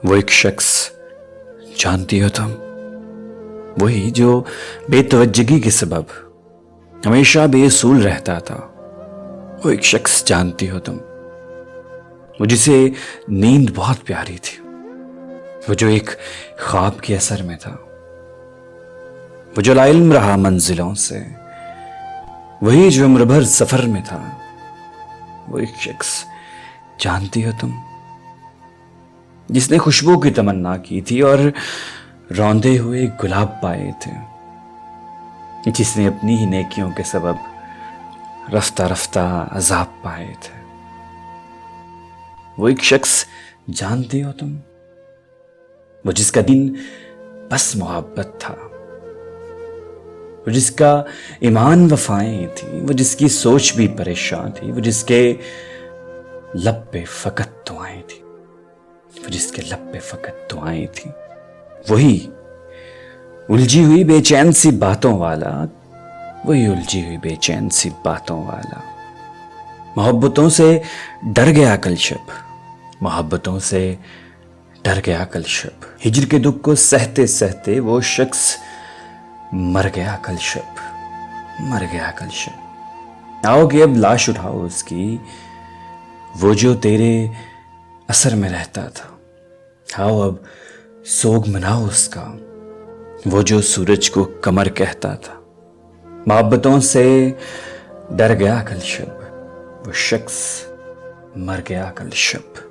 وہ ایک شخص جانتی ہو تم، وہی جو بے توجگی کے سبب ہمیشہ بے اصول رہتا تھا. وہ ایک شخص جانتی ہو تم، وہ جسے نیند بہت پیاری تھی، وہ جو ایک خواب کے اثر میں تھا، وہ جو لا علم رہا منزلوں سے، وہی جو عمر بھر سفر میں تھا. وہ ایک شخص جانتی ہو تم، جس نے خوشبو کی تمنا کی تھی اور روندے ہوئے گلاب پائے تھے، جس نے اپنی ہی نیکیوں کے سبب رفتہ رفتہ عذاب پائے تھے. وہ ایک شخص جانتی ہو تم، وہ جس کا دین بس محبت تھا، وہ جس کا ایمان وفائیں تھی، وہ جس کی سوچ بھی پریشان تھی، وہ جس کے لب پہ فقط دعائیں تھی، وہ جس کے لب پہ فقط دعائیں تھیں. وہی الجھی ہوئی بے چین سی باتوں والا، وہی الجھی ہوئی بے چین سی باتوں والا. محبتوں سے ڈر گیا کل شب، محبتوں سے ڈر گیا کل شب. ہجر کے دکھ کو سہتے سہتے وہ شخص مر گیا کل شب، مر گیا کل شب. آؤ کہ اب لاش اٹھاؤ اس کی، وہ جو تیرے اثر میں رہتا تھا. آؤ اب سوگ مناؤ اس کا، وہ جو سورج کو قمر کہتا تھا. محبتوں سے ڈر گیا کل شب، وہ شخص مر گیا کل شب.